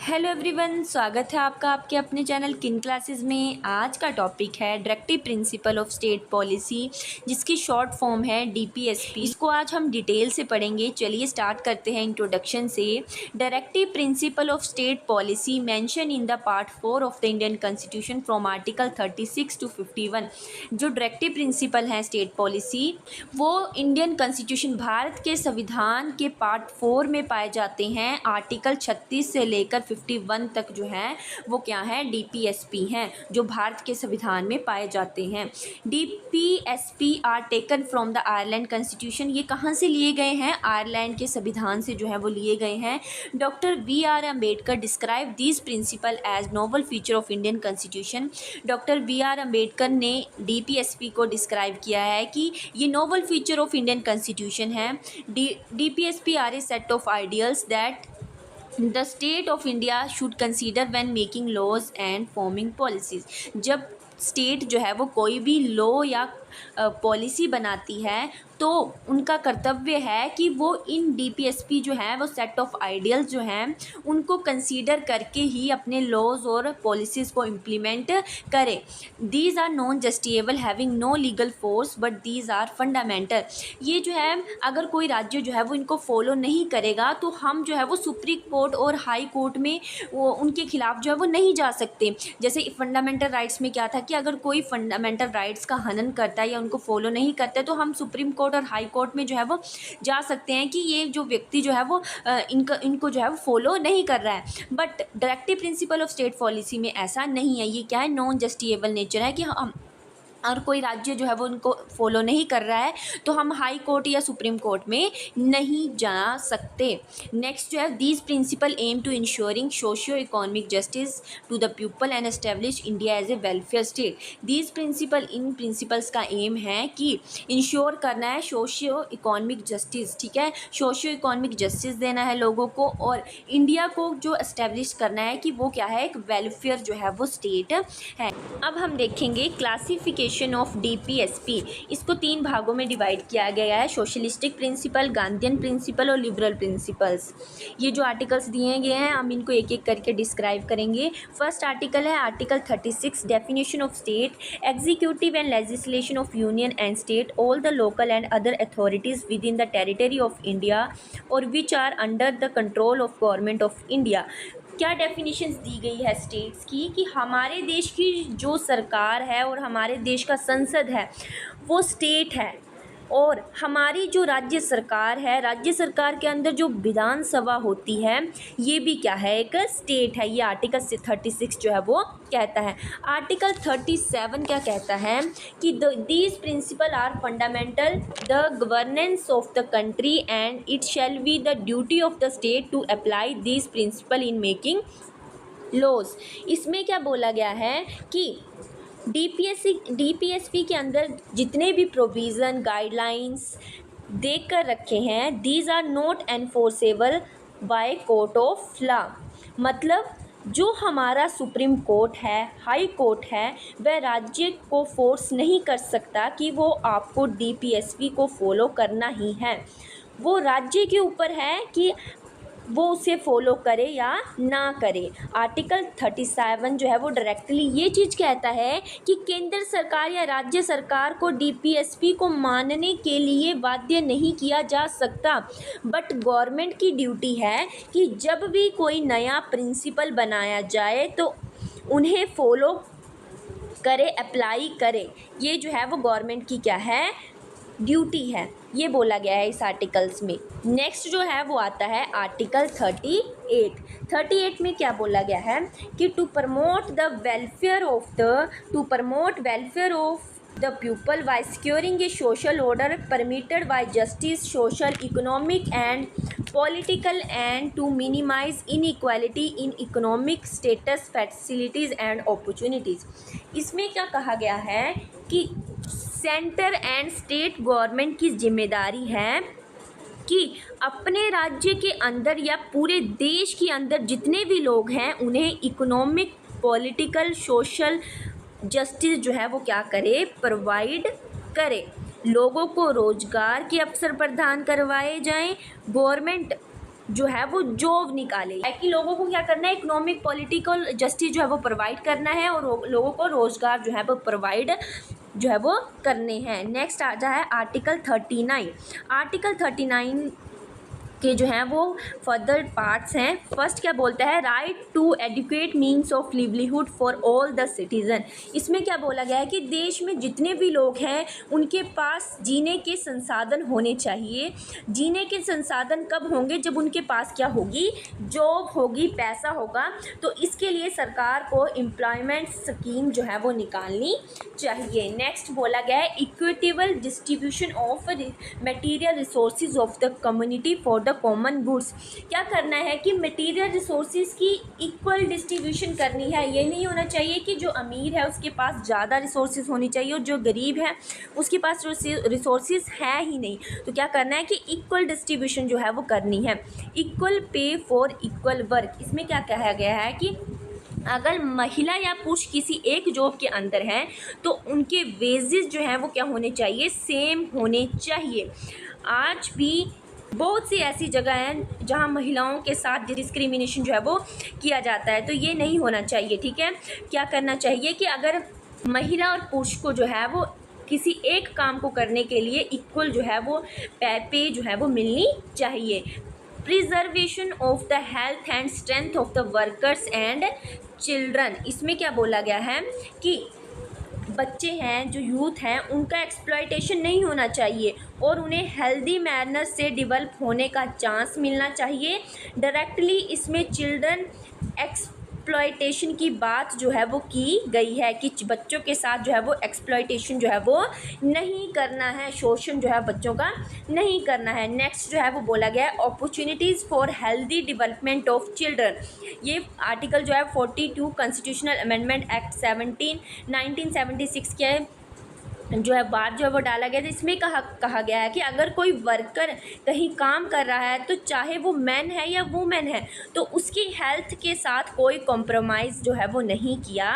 Hello everyone, स्वागत है आपका आपके अपने चैनल किन क्लासेस में। आज का टॉपिक है directive principle of state policy, जिसकी शॉर्ट फॉर्म है डीपीएसपी। इसको आज हम डिटेल से पढ़ेंगे। चलिए स्टार्ट करते हैं इंट्रोडक्शन से। Directive principle of state policy mention in the part 4 of the Indian constitution from article 36 to 51। जो डायरेक्टिव प्रिंसिपल हैं स्टेट पॉलिसी, वो इंडियन कॉन्स्टिट्यूशन भारत के संविधान के पार्ट 4 में पाए जाते हैं। आर्टिकल 36 से लेकर 51 तक जो है वो क्या है, डीपीएसपी हैं, जो भारत के संविधान में पाए जाते हैं। DPSP are taken from the Ireland constitution. ये कहाँ से लिए गए हैं? आयरलैंड के संविधान से जो है वो लिए गए हैं। Doctor B R Ambedkar describe this principle as novel feature of Indian constitution. Doctor B R Ambedkar ने डीपीएसपी को डिस्क्राइब किया है कि ये novel feature of Indian constitution है। DPSP are a set of ideals that the state of India should consider when making laws and forming policies. जब state जो है वो कोई भी लॉ या पॉलिसी बनाती है तो उनका कर्तव्य है कि वो इन डीपीएसपी जो है वो सेट ऑफ आइडियल्स जो हैं उनको कंसीडर करके ही अपने लॉज और पॉलिसीज़ को इम्प्लीमेंट करे। These are non justiciable having no legal force but these are fundamental. ये जो है अगर कोई राज्य जो है वो इनको फॉलो नहीं करेगा तो हम जो है वो सुप्रीम कोर्ट और हाई कोर्ट में वो उनके खिलाफ जो है वो नहीं जा सकते। जैसे फंडामेंटल राइट्स में क्या था कि अगर कोई फंडामेंटल राइट्स का हनन करता है या उनको फॉलो नहीं करते तो हम सुप्रीम कोर्ट और हाई कोर्ट में जो है वो जा सकते हैं कि ये जो व्यक्ति जो है वो इनको जो है वो फॉलो नहीं कर रहा है। But directive principle of state policy में ऐसा नहीं है। ये क्या है, नॉन जस्टिएबल नेचर है कि हम और कोई राज्य जो है वो उनको फॉलो नहीं कर रहा है तो हम हाई कोर्ट या सुप्रीम कोर्ट में नहीं जा सकते। नेक्स्ट जो है, these principle aim to ensuring socio economic justice to the people and establish India as a welfare state. These principle, इन प्रिंसिपल्स का एम है कि इंश्योर करना है सोशियो इकोनॉमिक जस्टिस, ठीक है, सोशियो इकोनॉमिक जस्टिस देना है लोगों को, और इंडिया को जो एस्टेब्लिश करना है कि वो क्या है, एक वेलफेयर जो है वो स्टेट है। अब हम देखेंगे क्लासिफिकेशन ऑफ डीपीएसपी। इसको 3 भागों में डिवाइड किया गया है: सोशलिस्टिक प्रिंसिपल, गांधीयन प्रिंसिपल और लिबरल प्रिंसिपल्स। ये जो आर्टिकल्स दिए गए हैं हम इनको एक एक करके डिस्क्राइब करेंगे। फर्स्ट आर्टिकल है article 36, definition of state, executive and legislation of union and state, all the local and other authorities within the territory of India और which are under the control of government of India. क्या definitions दी गई है states की कि हमारे देश की जो सरकार है और हमारे देश का संसद है वो स्टेट है, और हमारी जो राज्य सरकार है, राज्य सरकार के अंदर जो विधानसभा होती है ये भी क्या है, एक स्टेट है। ये आर्टिकल 36 जो है वो कहता है। आर्टिकल 37 क्या कहता है कि these principle are fundamental the governance of the country and it shall be the duty of the state to apply these principle in making laws. इसमें क्या बोला गया है कि डीपीएसपी के अंदर जितने भी प्रोविज़न गाइडलाइंस देकर रखे हैं, these are not enforceable by court of law. मतलब जो हमारा सुप्रीम कोर्ट है, हाई कोर्ट है, वह राज्य को फोर्स नहीं कर सकता कि वो आपको डीपीएसपी को फॉलो करना ही है। वो राज्य के ऊपर है कि वो उसे फॉलो करे या ना करे। आर्टिकल 37 जो है वो डायरेक्टली ये चीज़ कहता है कि केंद्र सरकार या राज्य सरकार को डीपीएसपी को मानने के लिए बाध्य नहीं किया जा सकता, बट गवर्नमेंट की ड्यूटी है कि जब भी कोई नया प्रिंसिपल बनाया जाए तो उन्हें फॉलो करे, अप्लाई करे। ये जो है वो गवर्नमेंट की क्या है, ड्यूटी है। ये बोला गया है इस आर्टिकल्स में। नेक्स्ट जो है वो आता है आर्टिकल 38 में क्या बोला गया है कि to promote welfare of the people by securing a social order permitted by justice, social, economic and political and to minimize inequality in economic status, facilities and opportunities. इसमें क्या कहा गया है कि सेंटर एंड स्टेट गवर्नमेंट की जिम्मेदारी है कि अपने राज्य के अंदर या पूरे देश के अंदर जितने भी लोग हैं उन्हें इकोनॉमिक, पॉलिटिकल, सोशल जस्टिस जो है वो क्या करे, प्रोवाइड करे। लोगों को रोजगार के अवसर प्रदान करवाए जाएं। गवर्नमेंट जो है वो जॉब निकाले, ताकि लोगों को क्या करना है, इकोनॉमिक पॉलिटिकल जस्टिस जो है वो प्रोवाइड करना है और लोगों को रोजगार जो है वो प्रोवाइड जो है वो करने हैं। नेक्स्ट आ जाए आर्टिकल 39। आर्टिकल 39 के जो हैं वो फर्दर पार्ट्स हैं। फर्स्ट क्या बोलता है, right to educate means of livelihood for all the citizen. इसमें क्या बोला गया है कि देश में जितने भी लोग हैं उनके पास जीने के संसाधन होने चाहिए। जीने के संसाधन कब होंगे, जब उनके पास क्या होगी, जॉब होगी, पैसा होगा। तो इसके लिए सरकार को एम्प्लॉयमेंट स्कीम जो है वो निकालनी चाहिए। नेक्स्ट बोला गया है equitable distribution of material resources of the community for the common goods. क्या करना है कि मटेरियल रिसोर्सेज की इक्वल डिस्ट्रीब्यूशन करनी है। ये नहीं होना चाहिए कि जो अमीर है उसके पास ज़्यादा रिसोर्सेज होनी चाहिए और जो गरीब है उसके पास रिसोर्सेज है ही नहीं। तो क्या करना है कि इक्वल डिस्ट्रीब्यूशन जो है वो करनी है। Equal pay for equal work. इसमें क्या कहा गया है कि अगर महिला या पुरुष किसी एक जॉब के अंदर हैं तो उनके वेजेस जो हैं वो क्या होने चाहिए, सेम होने चाहिए। आज भी बहुत सी ऐसी जगह हैं जहां महिलाओं के साथ डिस्क्रिमिनेशन जो है वो किया जाता है, तो ये नहीं होना चाहिए। ठीक है, क्या करना चाहिए कि अगर महिला और पुरुष को जो है वो किसी एक काम को करने के लिए इक्वल जो है वो पे जो है वो मिलनी चाहिए। Preservation of the health and strength of the workers and children. इसमें क्या बोला गया है कि बच्चे हैं, जो यूथ हैं, उनका एक्सप्लॉयटेशन नहीं होना चाहिए और उन्हें हेल्दी मैनर से डेवलप होने का चांस मिलना चाहिए। डायरेक्टली इसमें चिल्ड्रन एक्सप्लॉयटेशन की बात जो है वो की गई है कि बच्चों के साथ जो है वो एक्सप्लॉयटेशन जो है वो नहीं करना है, शोषण जो है बच्चों का नहीं करना है। नेक्स्ट जो है वो बोला गया है opportunities for healthy development of children. ये आर्टिकल जो है 42 कॉन्स्टिट्यूशनल अमेंडमेंट एक्ट 1976 के जो है बात जो है वो डाला गया था। इसमें कहा गया है कि अगर कोई वर्कर कहीं काम कर रहा है तो चाहे वो मैन है या वुमेन है तो उसकी हेल्थ के साथ कोई कॉम्प्रोमाइज़ जो है वो नहीं किया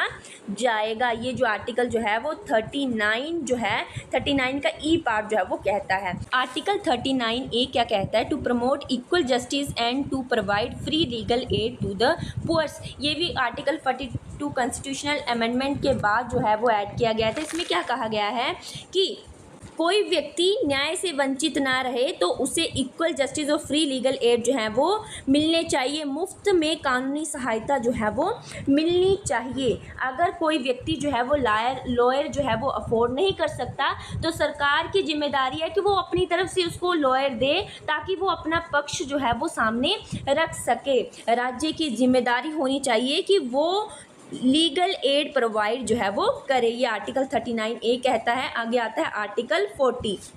जाएगा। ये जो आर्टिकल जो है वो 39 जो है 39 का ई पार्ट जो है वो कहता है। आर्टिकल 39A क्या कहता है, to promote equal justice and to provide free legal aid to the poors. ये भी आर्टिकल 42 कॉन्स्टिट्यूशनल अमेंडमेंट के बाद जो है वो ऐड किया गया था। इसमें क्या कहा गया है कि कोई व्यक्ति न्याय से वंचित ना रहे तो उसे इक्वल जस्टिस और फ्री लीगल एड जो है वो मिलने चाहिए। मुफ्त में कानूनी सहायता जो है वो मिलनी चाहिए। अगर कोई व्यक्ति जो है वो लॉयर जो है वो अफोर्ड नहीं कर सकता तो सरकार की जिम्मेदारी है कि वो अपनी तरफ से उसको लॉयर दे ताकि वो अपना पक्ष जो है वो सामने रख सके। राज्य की जिम्मेदारी होनी चाहिए कि वो लीगल एड प्रोवाइड जो है वो करे। ये आर्टिकल 39A कहता है। आगे आता है आर्टिकल 40।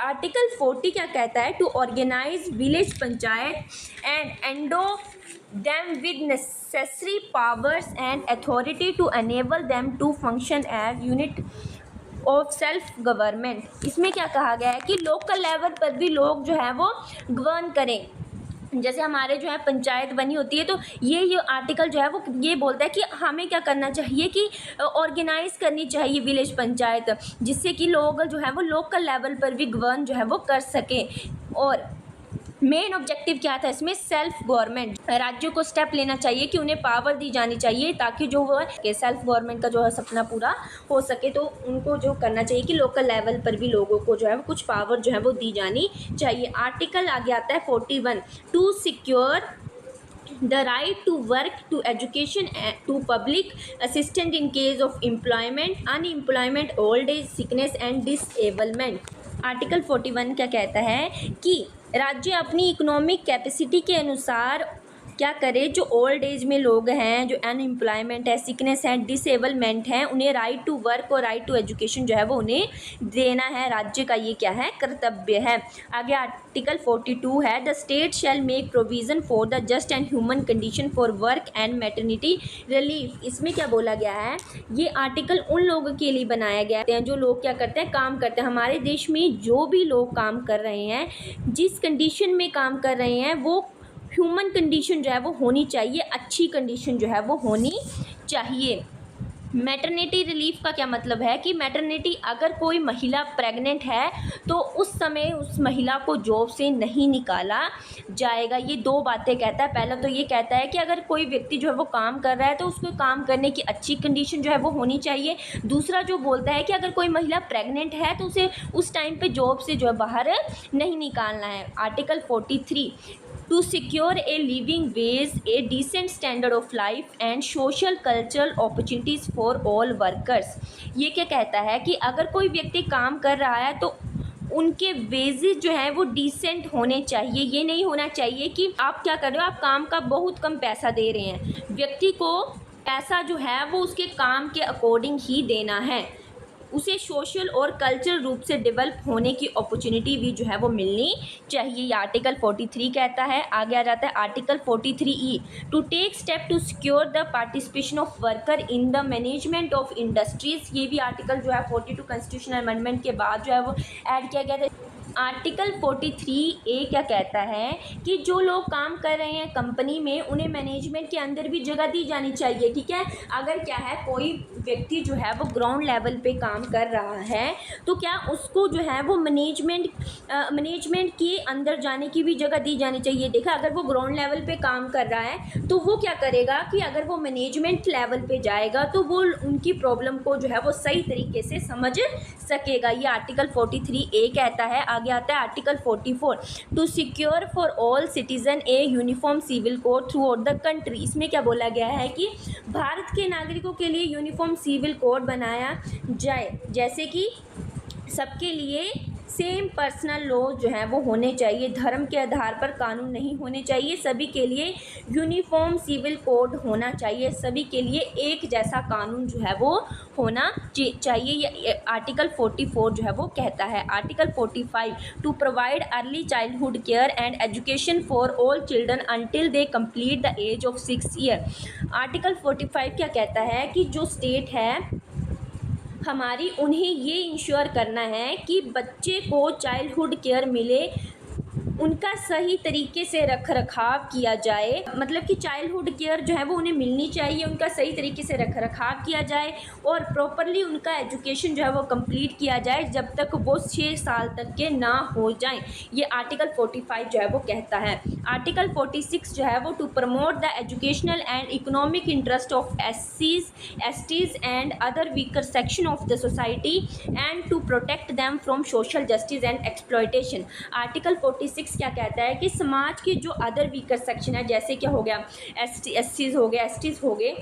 आर्टिकल 40 क्या कहता है, to organize village panchayat and endow them with necessary powers and authority to enable them to function as unit of self government. इसमें क्या कहा गया है कि लोकल लेवल पर भी लोग जो है वो गवर्न करें। जैसे हमारे जो है पंचायत बनी होती है तो ये आर्टिकल जो है वो ये बोलता है कि हमें क्या करना चाहिए कि ऑर्गेनाइज करनी चाहिए विलेज पंचायत, जिससे कि लोग जो है वो लोकल लेवल पर भी गवर्न जो है वो कर सकें। और मेन ऑब्जेक्टिव क्या था इसमें, सेल्फ गवर्नमेंट। राज्यों को स्टेप लेना चाहिए कि उन्हें पावर दी जानी चाहिए ताकि जो वो सेल्फ गवर्नमेंट का जो है सपना पूरा हो सके। तो उनको जो करना चाहिए कि लोकल लेवल पर भी लोगों को जो है वो कुछ पावर जो है वो दी जानी चाहिए। आर्टिकल आगे आता है 41, to secure the right to work, to education, to public assistance in case of employment, unemployment, old age, sickness and disablement। Article 41 क्या कहता है कि राज्य अपनी इकोनॉमिक कैपेसिटी के अनुसार क्या करे, जो ओल्ड एज में लोग हैं, जो अनएम्प्लॉयमेंट है, सिकनेस है, डिसेबलमेंट है, उन्हें राइट टू वर्क और राइट टू एजुकेशन जो है वो उन्हें देना है। राज्य का ये क्या है, कर्तव्य है। आगे आर्टिकल 42 है, the state shall make provision for the just and human condition for work and maternity relief. इसमें क्या बोला गया है, ये आर्टिकल उन लोगों के लिए बनाया गया है जो लोग क्या करते हैं, काम करते हैं। हमारे देश में जो भी लोग काम कर रहे हैं, जिस कंडीशन में काम कर रहे हैं, वो ह्यूमन कंडीशन जो है वो होनी चाहिए, अच्छी कंडीशन जो है वो होनी चाहिए। मैटरनिटी रिलीफ का क्या मतलब है कि मैटरनिटी, अगर कोई महिला प्रेग्नेंट है तो उस समय उस महिला को जॉब से नहीं निकाला जाएगा। ये दो बातें कहता है। पहला तो ये कहता है कि अगर कोई व्यक्ति जो है वो काम कर रहा है तो उसको काम करने की अच्छी कंडीशन जो है वो होनी चाहिए। दूसरा जो बोलता है कि अगर कोई महिला प्रेग्नेंट है तो उसे उस टाइम पे जॉब से जो है बाहर नहीं निकालना है। Article 43, to secure a living wage, a decent standard of life and social cultural opportunities for all workers। ये क्या कहता है कि अगर कोई व्यक्ति काम कर रहा है तो उनके वेजेस जो है वो डिसेंट होने चाहिए। ये नहीं होना चाहिए कि आप क्या कर रहे हो, आप काम का बहुत कम पैसा दे रहे हैं। व्यक्ति को पैसा जो है वो उसके काम के अकॉर्डिंग ही देना है। उसे सोशल और कल्चरल रूप से डेवलप होने की अपॉर्चुनिटी भी जो है वो मिलनी चाहिए। ये आर्टिकल 43 कहता है। आगे आ जाता है article 43E, to take step to secure the participation of worker in the management of industries. ये भी आर्टिकल जो है 42 कॉन्स्टिट्यूशनल अमेंडमेंट के बाद जो है वो ऐड किया गया था। आर्टिकल 43A क्या कहता है कि जो लोग काम कर रहे हैं कंपनी में उन्हें मैनेजमेंट के अंदर भी जगह दी जानी चाहिए। ठीक है, अगर क्या है कोई व्यक्ति जो है वो ग्राउंड लेवल पे काम कर रहा है तो क्या उसको जो है वो मैनेजमेंट के अंदर जाने की भी जगह दी जानी चाहिए। देखा, अगर वो ग्राउंड लेवल पे काम कर रहा है तो वो क्या करेगा कि अगर वो मैनेजमेंट लेवल पे जाएगा तो वो उनकी प्रॉब्लम को जो है वो सही तरीके से समझ सकेगा। ये आर्टिकल 43A कहता है। आगे आता है article 44, to secure for all citizen a uniform civil code throughout the country. इसमें क्या बोला गया है कि भारत के नागरिकों के लिए यूनिफॉर्म सिविल कोड बनाया जाए, जैसे कि सबके लिए सेम पर्सनल लॉ जो है वो होने चाहिए। धर्म के आधार पर कानून नहीं होने चाहिए। सभी के लिए यूनिफॉर्म सिविल कोड होना चाहिए। सभी के लिए एक जैसा कानून जो है वो होना चाहिए। ये आर्टिकल 44 जो है वो कहता है। Article 45, to provide early childhood care and education for all children until they complete the age of 6 year. Article 45 क्या कहता है कि जो स्टेट है हमारी, उन्हें ये इंश्योर करना है कि बच्चे को चाइल्डहुड केयर मिले, उनका सही तरीके से रख रखाव किया जाए। मतलब कि चाइल्डहुड केयर जो है वो उन्हें मिलनी चाहिए, उनका सही तरीके से रख रखाव किया जाए और प्रॉपरली उनका एजुकेशन जो है वो कंप्लीट किया जाए जब तक वो 6 साल तक के ना हो जाएं। ये आर्टिकल 45 जो है वो कहता है। आर्टिकल 46 जो है वो, to promote the educational and economic interest of STs and other weaker section of the society and to protect them from social justice and exploitation. Article 46 क्या कहता है कि समाज के जो अदर वीकर सेक्शन है, जैसे क्या हो गया एसटीज हो गए, एसटीज हो गए,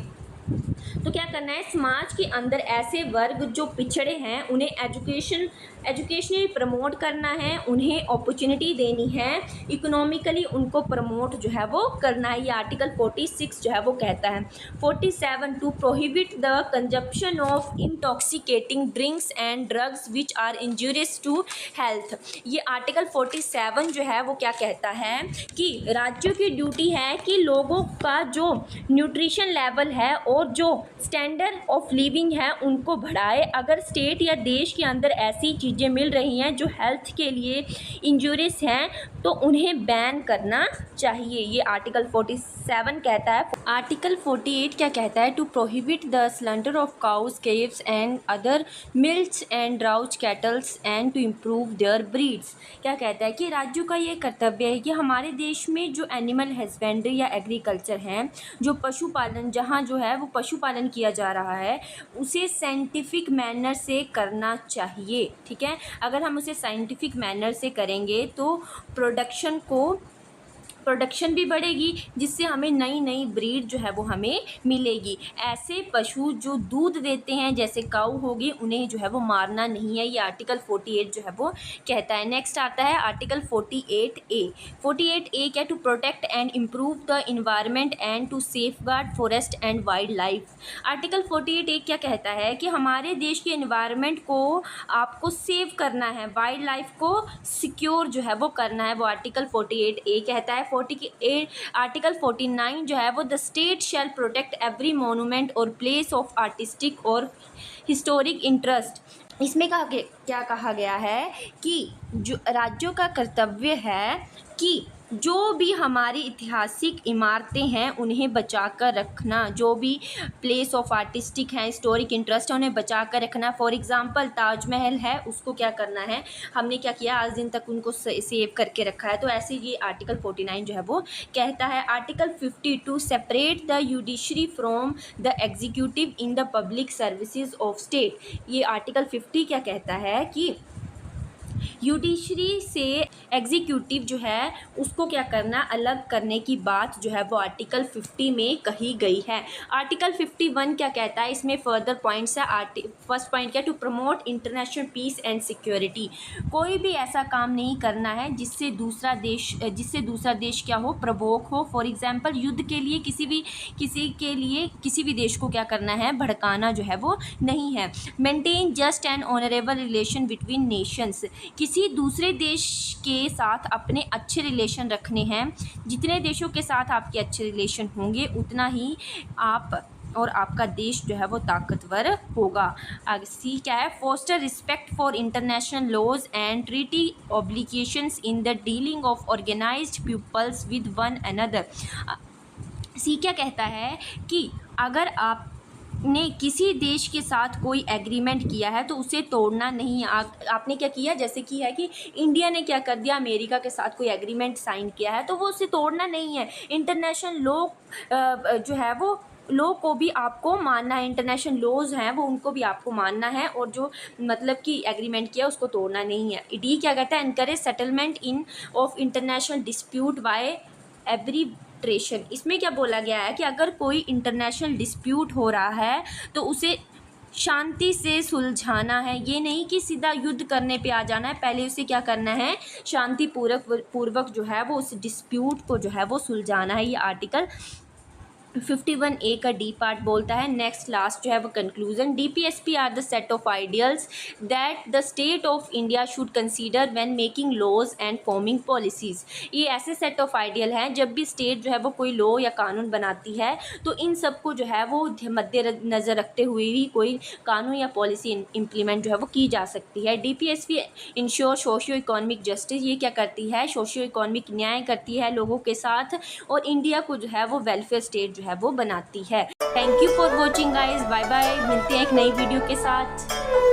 तो क्या करना है, समाज के अंदर ऐसे वर्ग जो पिछड़े हैं उन्हें एजुकेशनली प्रमोट करना है, उन्हें अपॉर्चुनिटी देनी है, इकोनॉमिकली उनको प्रमोट जो है वो करना है। ये आर्टिकल 46 जो है वो कहता है। 47, to prohibit the consumption of intoxicating drinks and drugs which are injurious to health. ये आर्टिकल 47 जो है वो क्या कहता है कि राज्यों की ड्यूटी है कि लोगों का जो न्यूट्रिशन लेवल है और जो स्टैंडर्ड ऑफ लिविंग है उनको बढ़ाए। अगर स्टेट या देश के अंदर ऐसी चीज़ें मिल रही हैं जो हेल्थ के लिए इंजूरियस हैं तो उन्हें बैन करना चाहिए। ये आर्टिकल 47 कहता है। आर्टिकल 48 क्या कहता है, to prohibit the slaughter of cows, calves and other milks and draught cattles and to improve their breeds. क्या कहता है कि राज्यों का ये कर्तव्य है कि हमारे देश में जो एनिमल हस्बेंड्री या एग्रीकल्चर हैं, जो पशुपालन, जहाँ जो है वो पशुपालन किया जा रहा है उसे साइंटिफिक मैनर से करना चाहिए। ठीक है, अगर हम उसे साइंटिफिक मैनर से करेंगे तो प्रोडक्शन भी बढ़ेगी, जिससे हमें नई नई ब्रीड जो है वो हमें मिलेगी। ऐसे पशु जो दूध देते हैं जैसे काऊ होगी उन्हें जो है वो मारना नहीं है। ये आर्टिकल 48 जो है वो कहता है। नेक्स्ट आता है आर्टिकल 48A। 48A क्या, to protect and improve the environment and to safeguard forest and wild life. Article 48A क्या कहता है कि हमारे देश के इन्वायरमेंट को आपको सेव करना है, वाइल्ड लाइफ को सिक्योर जो है वो करना है। वो आर्टिकल 48A कहता है। आर्टिकल 49 जो है वो, the state shall protect every monument और प्लेस ऑफ आर्टिस्टिक और हिस्टोरिक इंटरेस्ट। इसमें क्या कहा गया है कि जो राज्यों का कर्तव्य है कि जो भी हमारी ऐतिहासिक इमारतें हैं उन्हें बचा कर रखना, जो भी प्लेस ऑफ आर्टिस्टिक हैं, हिस्टोरिक इंटरेस्ट है, उन्हें बचा कर रखना। फॉर एग्जांपल ताजमहल है, उसको क्या करना है, हमने क्या किया, आज दिन तक उनको सेव करके रखा है। तो ऐसे ये आर्टिकल 49 जो है वो कहता है। Article 52 separate the judiciary from the executive in the public services of state. ये आर्टिकल 50 क्या कहता है कि जुडिशरी से एग्जीक्यूटिव जो है उसको क्या करना, अलग करने की बात जो है वो आर्टिकल 50 में कही गई है। आर्टिकल 51 क्या कहता है, इसमें फर्दर पॉइंट्स है। फर्स्ट पॉइंट क्या, to promote international peace and security. कोई भी ऐसा काम नहीं करना है जिससे दूसरा देश क्या हो, प्रवोक हो। फॉर एग्जाम्पल युद्ध के लिए किसी भी देश को क्या करना है, भड़काना जो है वो नहीं है। Maintain just and honourable relation between Nations. किसी दूसरे देश के साथ अपने अच्छे रिलेशन रखने हैं। जितने देशों के साथ आपके अच्छे रिलेशन होंगे उतना ही आप और आपका देश जो है वो ताकतवर होगा। आगे सी क्या है, foster respect for international laws and treaty obligations in the dealing of organised peoples with one another. C क्या कहता है कि अगर आपने किसी देश के साथ कोई एग्रीमेंट किया है तो उसे तोड़ना नहीं है। आपने क्या किया, जैसे कि है कि इंडिया ने क्या कर दिया, अमेरिका के साथ कोई एग्रीमेंट साइन किया है तो वो उसे तोड़ना नहीं है। इंटरनेशनल लॉ जो है वो लॉ को भी आपको मानना है, इंटरनेशनल लॉज हैं वो उनको भी आपको मानना है, और जो मतलब कि एग्रीमेंट किया उसको तोड़ना नहीं है। डी क्या कहता है, encourage settlement in of international dispute by arbitration. इसमें क्या बोला गया है कि अगर कोई इंटरनेशनल डिस्प्यूट हो रहा है तो उसे शांति से सुलझाना है। ये नहीं कि सीधा युद्ध करने पे आ जाना है, पहले उसे क्या करना है, शांति पूर्वक जो है वो उस डिस्प्यूट को जो है वो सुलझाना है। ये आर्टिकल 51A का डी पार्ट बोलता है। नेक्स्ट लास्ट जो है वो conclusion. DPSP are the set of ideals that the state of India should consider when making laws and forming policies. ये ऐसे सेट ऑफ आइडियल हैं जब भी स्टेट जो है वो कोई लॉ या कानून बनाती है तो इन सबको जो है वो मद्देनज़र रखते हुए ही कोई कानून या पॉलिसी इम्प्लीमेंट जो है वो की जा सकती है। DPSP ensure socio economic justice. ये क्या करती है, सोशियो इकोनॉमिक न्याय करती है लोगों के साथ, और इंडिया को जो है वो वेलफेयर स्टेट जो है वो बनाती है। Thank you for watching guys, bye bye, मिलते हैं एक नई वीडियो के साथ।